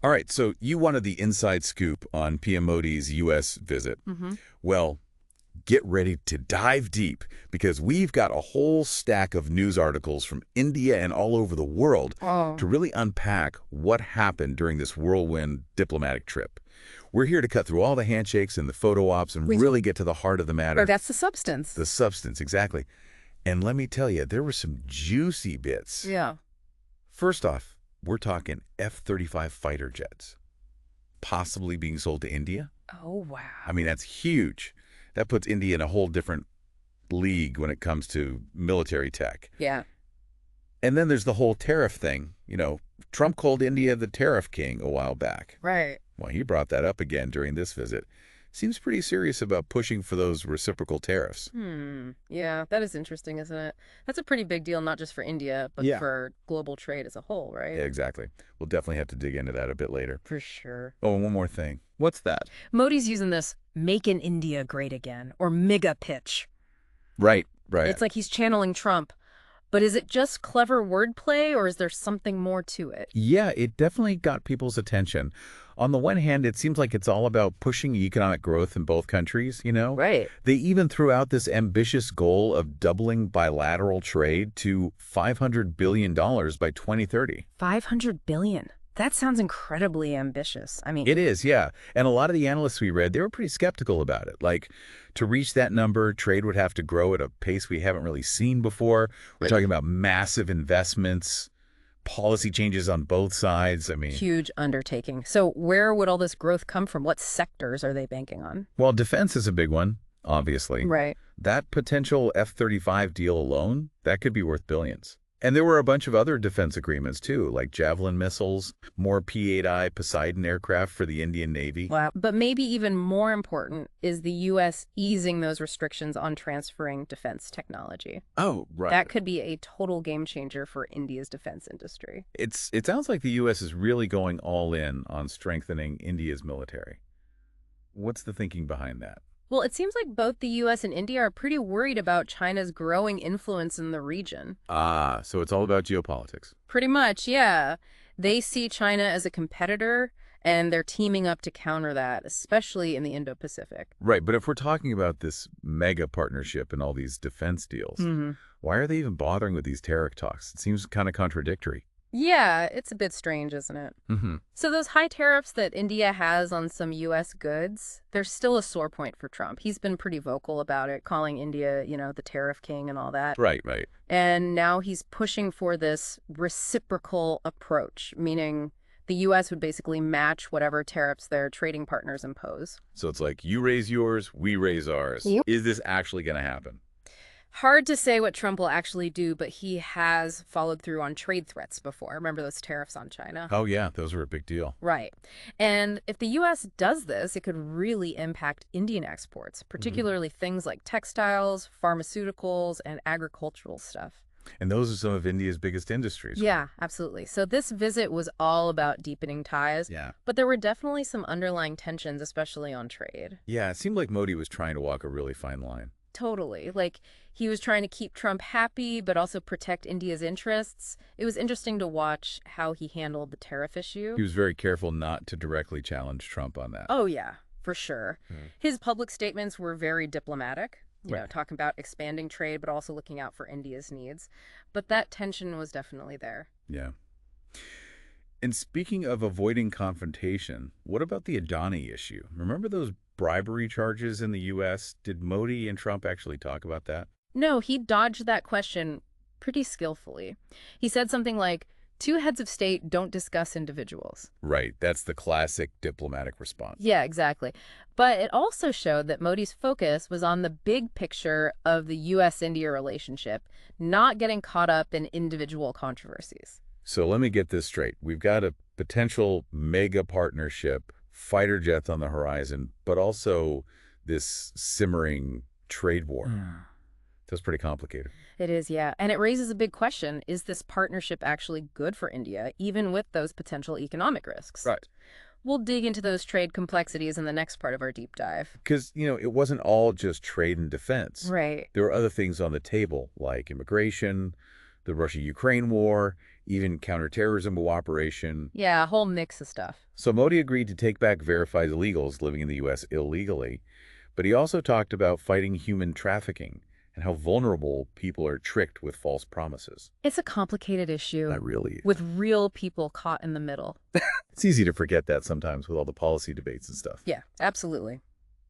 All right, so you wanted the inside scoop on PM Modi's U.S. visit. Well, get ready to dive deep because we've got a whole stack of news articles from India and all over the world to really unpack what happened during this whirlwind diplomatic trip. We're here to cut through all the handshakes and the photo ops and really get to the heart of the matter. Oh, that's the substance. The substance, exactly. And let me tell you, there were some juicy bits. Yeah. First off, we're talking F-35 fighter jets, possibly being sold to India. Oh, wow. I mean, that's huge. That puts India in a whole different league when it comes to military tech. Yeah. And then there's the whole tariff thing. You know, Trump called India the tariff king a while back. Right. Well, he brought that up again during this visit. Seems pretty serious about pushing for those reciprocal tariffs. Yeah, that is interesting, isn't it? That's a pretty big deal, not just for India, but for global trade as a whole, right? Yeah, exactly. We'll definitely have to dig into that a bit later. For sure. Oh, and one more thing. What's that? Modi's using this "Make in India Great Again" or MIGA pitch. Right. It's like he's channeling Trump. But is it just clever wordplay or is there something more to it? Yeah, it definitely got people's attention. On the one hand, it seems like it's all about pushing economic growth in both countries, you know? Right. They even threw out this ambitious goal of doubling bilateral trade to $500 billion by 2030. $500 billion. That sounds incredibly ambitious. I mean... It is, yeah. And a lot of the analysts we read, they were pretty skeptical about it. Like, to reach that number, trade would have to grow at a pace we haven't really seen before. We're talking about massive investments, policy changes on both sides. I mean... Huge undertaking. So where would all this growth come from? What sectors are they banking on? Well, defense is a big one, obviously. Right. That potential F-35 deal alone, that could be worth billions. And there were a bunch of other defense agreements, too, like Javelin missiles, more P-8I Poseidon aircraft for the Indian Navy. Wow. But maybe even more important is the U.S. easing those restrictions on transferring defense technology. Oh, right. That could be a total game changer for India's defense industry. It sounds like the U.S. is really going all in on strengthening India's military. What's the thinking behind that? Well, it seems like both the U.S. and India are pretty worried about China's growing influence in the region. Ah, so it's all about geopolitics. Pretty much, yeah. They see China as a competitor, and they're teaming up to counter that, especially in the Indo-Pacific. Right, but if we're talking about this mega partnership and all these defense deals, why are they even bothering with these tariff talks? It seems kind of contradictory. Yeah, it's a bit strange, isn't it? So those high tariffs that India has on some U.S. goods, they're still a sore point for Trump. He's been pretty vocal about it, calling India, you know, the tariff king and all that. Right. And now he's pushing for this reciprocal approach, meaning the U.S. would basically match whatever tariffs their trading partners impose. So it's like, you raise yours, we raise ours. Yep. Is this actually going to happen? Hard to say what Trump will actually do, but he has followed through on trade threats before. Remember those tariffs on China? Oh, yeah, those were a big deal. Right. And if the U.S. does this, it could really impact Indian exports, particularly things like textiles, pharmaceuticals, and agricultural stuff. And those are some of India's biggest industries. Yeah, absolutely. So this visit was all about deepening ties. Yeah. But there were definitely some underlying tensions, especially on trade. Yeah, it seemed like Modi was trying to walk a really fine line. Totally. Like, he was trying to keep Trump happy, but also protect India's interests. It was interesting to watch how he handled the tariff issue. He was very careful not to directly challenge Trump on that. Oh, yeah, for sure. His public statements were very diplomatic, you know, talking about expanding trade, but also looking out for India's needs. But that tension was definitely there. Yeah. And speaking of avoiding confrontation, what about the Adani issue? Remember those bribery charges in the U.S.? Did Modi and Trump actually talk about that? No, he dodged that question pretty skillfully. He said something like, two heads of state don't discuss individuals. Right. That's the classic diplomatic response. Yeah, exactly. But it also showed that Modi's focus was on the big picture of the U.S.-India relationship, not getting caught up in individual controversies. So let me get this straight. We've got a potential mega partnership, fighter jets on the horizon, but also this simmering trade war. That's pretty complicated. It is, yeah. And it raises a big question. Is this partnership actually good for India, even with those potential economic risks? Right. We'll dig into those trade complexities in the next part of our deep dive. Because, you know, it wasn't all just trade and defense. Right. There were other things on the table, like immigration, the Russia-Ukraine war, even counterterrorism cooperation. Yeah, a whole mix of stuff. So Modi agreed to take back verified illegals living in the U.S. illegally, but he also talked about fighting human trafficking and how vulnerable people are tricked with false promises. It's a complicated issue. That really is. With real people caught in the middle. It's easy to forget that sometimes with all the policy debates and stuff. Yeah, absolutely.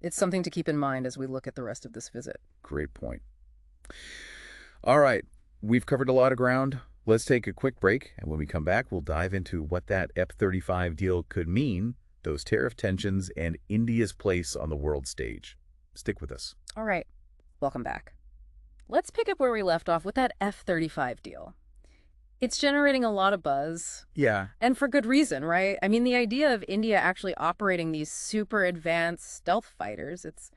It's something to keep in mind as we look at the rest of this visit. Great point. All right, we've covered a lot of ground. Let's take a quick break, and when we come back, we'll dive into what that F-35 deal could mean, those tariff tensions, and India's place on the world stage. Stick with us. All right, welcome back. Let's pick up where we left off with that F-35 deal. It's generating a lot of buzz. Yeah. And for good reason, right? I mean, the idea of India actually operating these super advanced stealth fighters, it's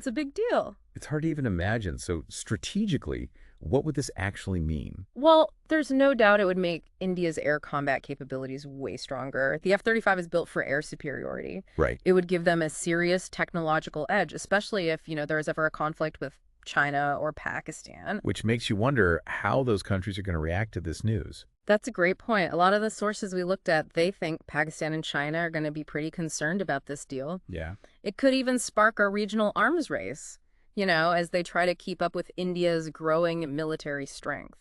a big deal. It's hard to even imagine. So strategically, what would this actually mean? Well, there's no doubt it would make India's air combat capabilities way stronger. The F-35 is built for air superiority. Right. It would give them a serious technological edge, especially if, there's ever a conflict with China or Pakistan. Which makes you wonder how those countries are going to react to this news. That's a great point. A lot of the sources we looked at, they think Pakistan and China are going to be pretty concerned about this deal. Yeah. It could even spark a regional arms race, as they try to keep up with India's growing military strength.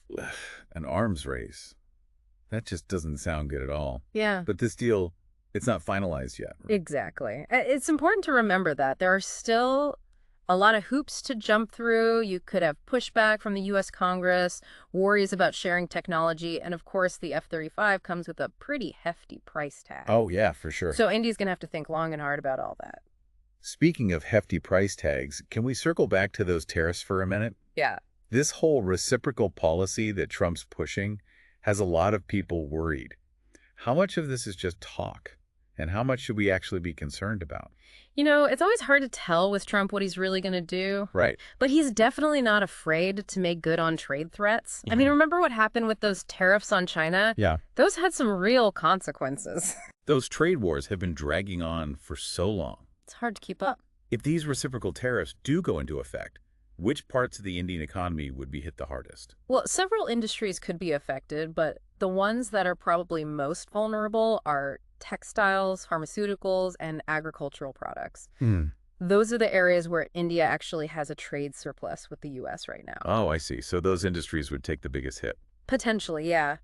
An arms race. That just doesn't sound good at all. Yeah. But this deal, it's not finalized yet. Right? Exactly. It's important to remember that there are still a lot of hoops to jump through. You could have pushback from the U.S. Congress, worries about sharing technology, and of course the F-35 comes with a pretty hefty price tag. Oh, yeah, for sure. So India's going to have to think long and hard about all that. Speaking of hefty price tags, can we circle back to those tariffs for a minute? Yeah. This whole reciprocal policy that Trump's pushing has a lot of people worried. How much of this is just talk? And how much should we actually be concerned about? It's always hard to tell with Trump what he's really going to do. Right. But he's definitely not afraid to make good on trade threats. I mean, remember what happened with those tariffs on China? Yeah. Those had some real consequences. Those trade wars have been dragging on for so long. It's hard to keep up. If these reciprocal tariffs do go into effect, which parts of the Indian economy would be hit the hardest? Well, several industries could be affected, but the ones that are probably most vulnerable are textiles, pharmaceuticals, and agricultural products. Those are the areas where India actually has a trade surplus with the U.S. right now. Oh, I see. So those industries would take the biggest hit. Potentially, yeah.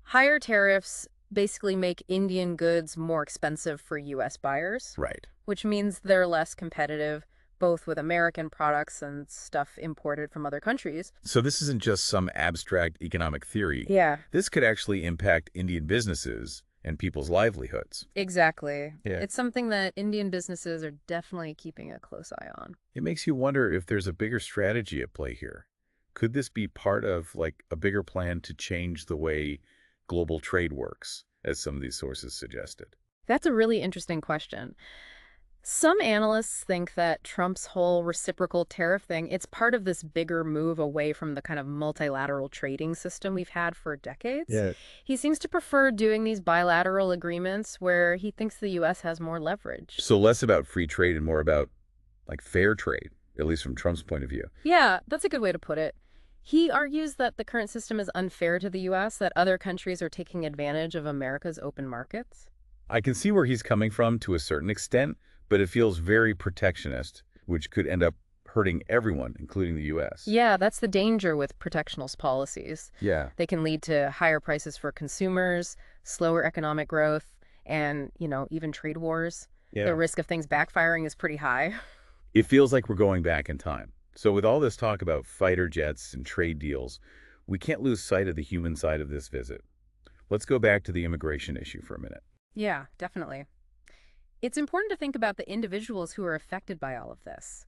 Higher tariffs basically make Indian goods more expensive for U.S. buyers. Right. Which means they're less competitive, both with American products and stuff imported from other countries. So this isn't just some abstract economic theory. Yeah. This could actually impact Indian businesses and people's livelihoods. Exactly. Yeah. It's something that Indian businesses are definitely keeping a close eye on. It makes you wonder if there's a bigger strategy at play here. Could this be part of a bigger plan to change the way global trade works, as some of these sources suggested? That's a really interesting question. Some analysts think that Trump's whole reciprocal tariff thing, it's part of this bigger move away from the kind of multilateral trading system we've had for decades. Yeah. He seems to prefer doing these bilateral agreements where he thinks the U.S. has more leverage. So less about free trade and more about fair trade, at least from Trump's point of view. Yeah, that's a good way to put it. He argues that the current system is unfair to the U.S., that other countries are taking advantage of America's open markets. I can see where he's coming from to a certain extent, but it feels very protectionist, which could end up hurting everyone, including the U.S. Yeah, that's the danger with protectionist policies. Yeah. They can lead to higher prices for consumers, slower economic growth, and, even trade wars. Yeah. The risk of things backfiring is pretty high. It feels like we're going back in time. So with all this talk about fighter jets and trade deals, we can't lose sight of the human side of this visit. Let's go back to the immigration issue for a minute. Yeah, definitely. It's important to think about the individuals who are affected by all of this.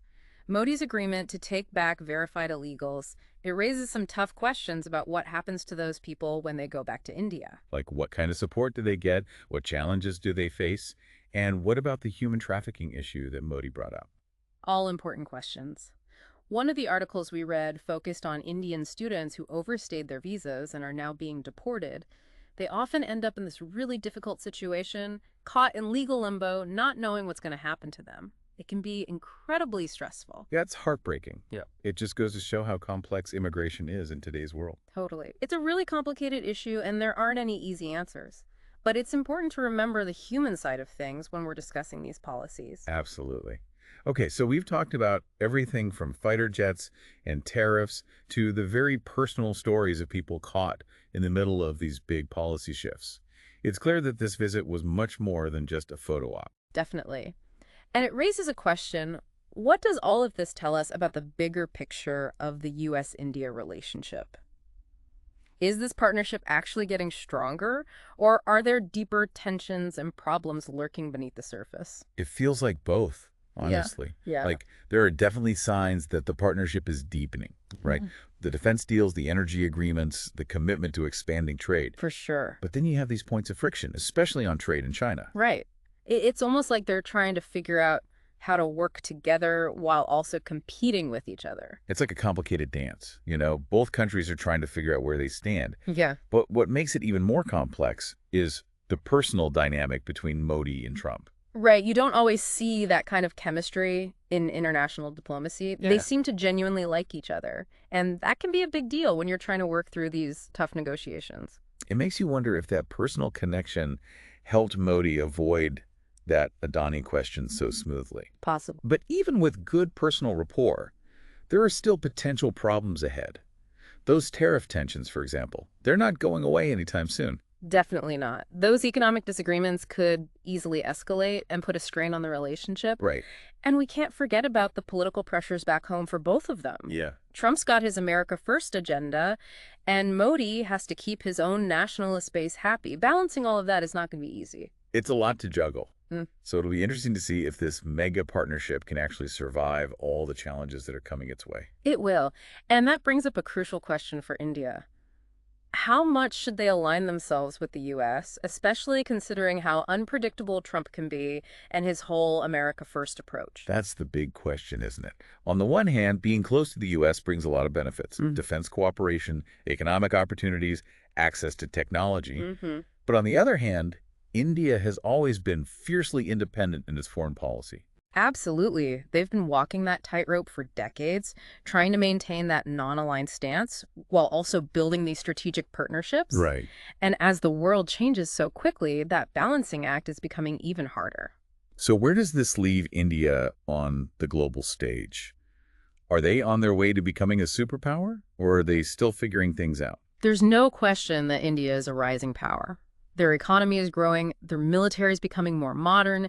Modi's agreement to take back verified illegals, it raises some tough questions about what happens to those people when they go back to India. Like, what kind of support do they get? What challenges do they face? And what about the human trafficking issue that Modi brought up? All important questions. One of the articles we read focused on Indian students who overstayed their visas and are now being deported. They often end up in this really difficult situation, caught in legal limbo, not knowing what's going to happen to them. It can be incredibly stressful. Yeah, it's heartbreaking. Yeah. It just goes to show how complex immigration is in today's world. Totally. It's a really complicated issue, and there aren't any easy answers. But it's important to remember the human side of things when we're discussing these policies. Absolutely. Okay, so we've talked about everything from fighter jets and tariffs to the very personal stories of people caught in the middle of these big policy shifts. It's clear that this visit was much more than just a photo op. Definitely. And it raises a question, what does all of this tell us about the bigger picture of the U.S.-India relationship? Is this partnership actually getting stronger, or are there deeper tensions and problems lurking beneath the surface? It feels like both, honestly. Yeah. Like, there are definitely signs that the partnership is deepening, right? The defense deals, the energy agreements, the commitment to expanding trade. For sure. But then you have these points of friction, especially on trade in China. Right. It's almost like they're trying to figure out how to work together while also competing with each other. It's like a complicated dance, you know? Both countries are trying to figure out where they stand. Yeah. But what makes it even more complex is the personal dynamic between Modi and Trump. Right. You don't always see that kind of chemistry in international diplomacy. Yeah. They seem to genuinely like each other. And that can be a big deal when you're trying to work through these tough negotiations. It makes you wonder if that personal connection helped Modi avoid that Adani question so smoothly. Possible. But even with good personal rapport, there are still potential problems ahead. Those tariff tensions, for example, they're not going away anytime soon. Definitely not. Those economic disagreements could easily escalate and put a strain on the relationship. Right. And we can't forget about the political pressures back home for both of them. Yeah. Trump's got his America First agenda, and Modi has to keep his own nationalist base happy. Balancing all of that is not going to be easy. It's a lot to juggle. Mm. So it'll be interesting to see if this mega partnership can actually survive all the challenges that are coming its way. It will. And that brings up a crucial question for India. How much should they align themselves with the U.S., especially considering how unpredictable Trump can be and his whole America First approach? That's the big question, isn't it? On the one hand, being close to the U.S. brings a lot of benefits. Defense cooperation, economic opportunities, access to technology. But on the other hand, India has always been fiercely independent in its foreign policy. Absolutely. They've been walking that tightrope for decades, trying to maintain that non-aligned stance while also building these strategic partnerships. Right. And as the world changes so quickly, that balancing act is becoming even harder. So where does this leave India on the global stage? Are they on their way to becoming a superpower, or are they still figuring things out? There's no question that India is a rising power. Their economy is growing, their military is becoming more modern,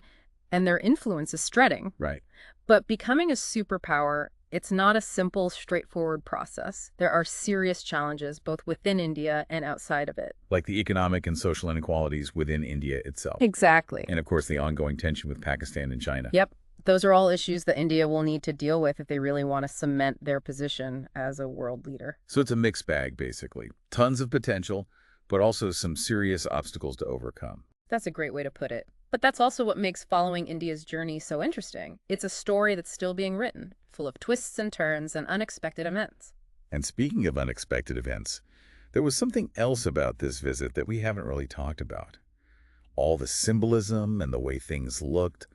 and their influence is spreading. Right. But becoming a superpower, it's not a simple, straightforward process. There are serious challenges both within India and outside of it. Like the economic and social inequalities within India itself. Exactly. And of course, the ongoing tension with Pakistan and China. Yep. Those are all issues that India will need to deal with if they really want to cement their position as a world leader. So it's a mixed bag, basically. Tons of potential, but also some serious obstacles to overcome. That's a great way to put it. But that's also what makes following India's journey so interesting. It's a story that's still being written, full of twists and turns and unexpected events. And speaking of unexpected events, there was something else about this visit that we haven't really talked about. All the symbolism and the way things looked,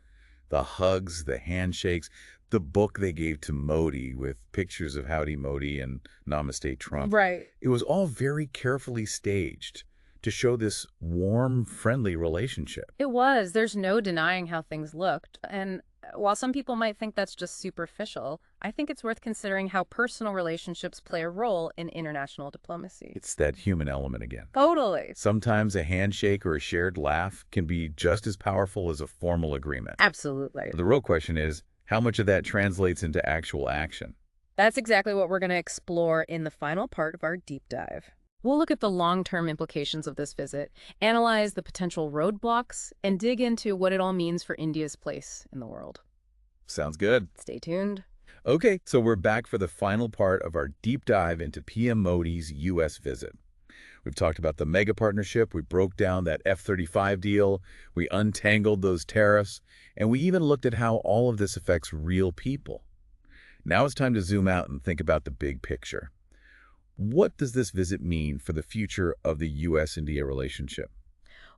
the hugs, the handshakes, the book they gave to Modi with pictures of Howdy Modi and Namaste Trump. Right. It was all very carefully staged to show this warm, friendly relationship. It was. There's no denying how things looked. And while some people might think that's just superficial, I think it's worth considering how personal relationships play a role in international diplomacy. It's that human element again. Totally. Sometimes a handshake or a shared laugh can be just as powerful as a formal agreement. Absolutely. The real question is, how much of that translates into actual action? That's exactly what we're going to explore in the final part of our deep dive. We'll look at the long-term implications of this visit, analyze the potential roadblocks, and dig into what it all means for India's place in the world. Sounds good. Stay tuned. Okay, so we're back for the final part of our deep dive into PM Modi's U.S. visit. We've talked about the mega partnership, we broke down that F-35 deal, we untangled those tariffs, and we even looked at how all of this affects real people. Now it's time to zoom out and think about the big picture. What does this visit mean for the future of the U.S.-India relationship?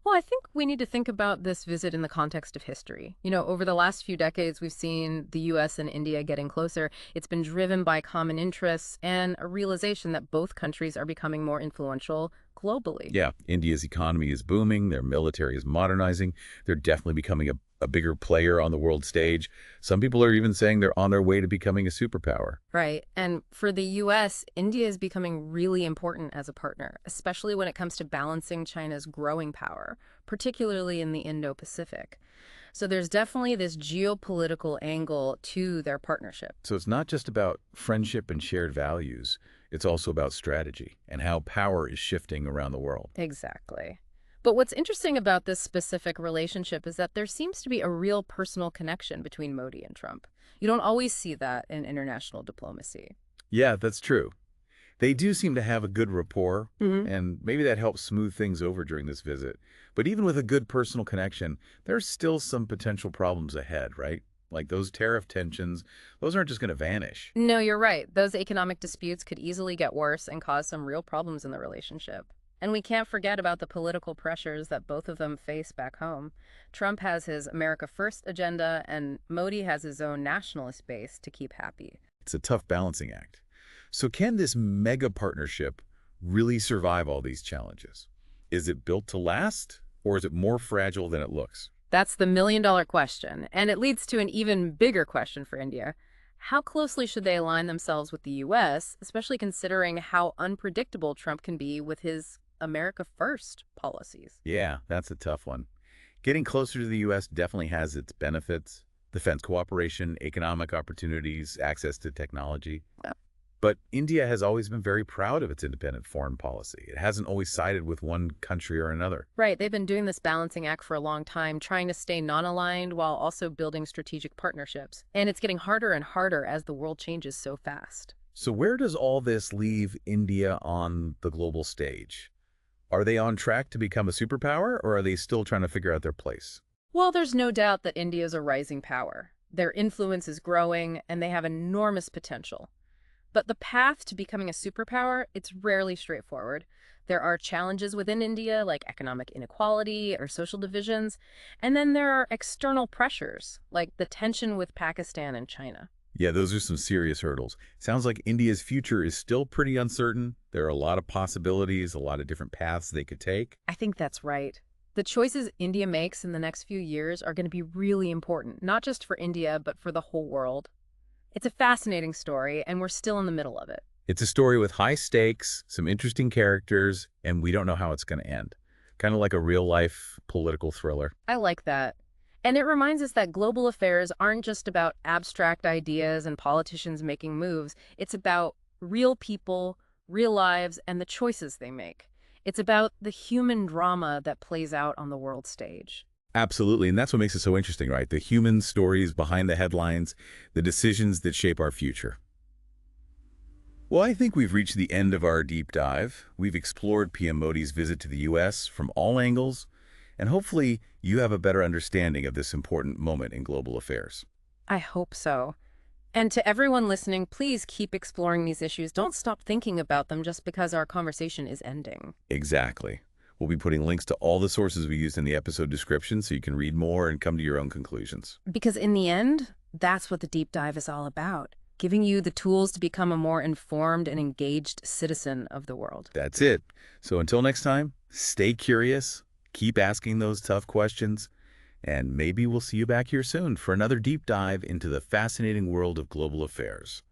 Well, I think we need to think about this visit in the context of history. Over the last few decades, we've seen the U.S. and India getting closer. It's been driven by common interests and a realization that both countries are becoming more influential globally. Yeah, India's economy is booming, their military is modernizing, they're definitely becoming a bigger player on the world stage. Some people are even saying they're on their way to becoming a superpower. Right. And for the U.S., India is becoming really important as a partner, especially when it comes to balancing China's growing power, particularly in the Indo-Pacific. So there's definitely this geopolitical angle to their partnership. So it's not just about friendship and shared values, it's also about strategy and how power is shifting around the world. Exactly. But what's interesting about this specific relationship is that there seems to be a real personal connection between Modi and Trump. You don't always see that in international diplomacy. Yeah, that's true. They do seem to have a good rapport, and maybe that helps smooth things over during this visit. But even with a good personal connection, there's still some potential problems ahead, right? Like those tariff tensions, those aren't just going to vanish. No, you're right. Those economic disputes could easily get worse and cause some real problems in the relationship. And we can't forget about the political pressures that both of them face back home. Trump has his America First agenda, and Modi has his own nationalist base to keep happy. It's a tough balancing act. So can this mega partnership really survive all these challenges? Is it built to last, or is it more fragile than it looks? That's the million-dollar question, and it leads to an even bigger question for India. How closely should they align themselves with the U.S., especially considering how unpredictable Trump can be with his America First policies? Yeah, that's a tough one. Getting closer to the U.S. definitely has its benefits: defense cooperation, economic opportunities, access to technology. Yeah. But India has always been very proud of its independent foreign policy. It hasn't always sided with one country or another. Right, they've been doing this balancing act for a long time, trying to stay non-aligned while also building strategic partnerships. And it's getting harder and harder as the world changes so fast. So where does all this leave India on the global stage? Are they on track to become a superpower, or are they still trying to figure out their place? Well, there's no doubt that India is a rising power. Their influence is growing, and they have enormous potential. But the path to becoming a superpower, it's rarely straightforward. There are challenges within India, like economic inequality or social divisions. And then there are external pressures, like the tension with Pakistan and China. Yeah, those are some serious hurdles. Sounds like India's future is still pretty uncertain. There are a lot of possibilities, a lot of different paths they could take. I think that's right. The choices India makes in the next few years are going to be really important, not just for India, but for the whole world. It's a fascinating story, and we're still in the middle of it. It's a story with high stakes, some interesting characters, and we don't know how it's going to end. Kind of like a real-life political thriller. I like that. And it reminds us that global affairs aren't just about abstract ideas and politicians making moves. It's about real people, real lives, and the choices they make. It's about the human drama that plays out on the world stage. Absolutely, and that's what makes it so interesting, right? The human stories behind the headlines, the decisions that shape our future. Well, I think we've reached the end of our deep dive. We've explored PM Modi's visit to the U.S. from all angles, and hopefully you have a better understanding of this important moment in global affairs. I hope so. And to everyone listening, please keep exploring these issues. Don't stop thinking about them just because our conversation is ending. Exactly. We'll be putting links to all the sources we used in the episode description so you can read more and come to your own conclusions. Because in the end, that's what the deep dive is all about. Giving you the tools to become a more informed and engaged citizen of the world. That's it. So until next time, stay curious, keep asking those tough questions, and maybe we'll see you back here soon for another deep dive into the fascinating world of global affairs.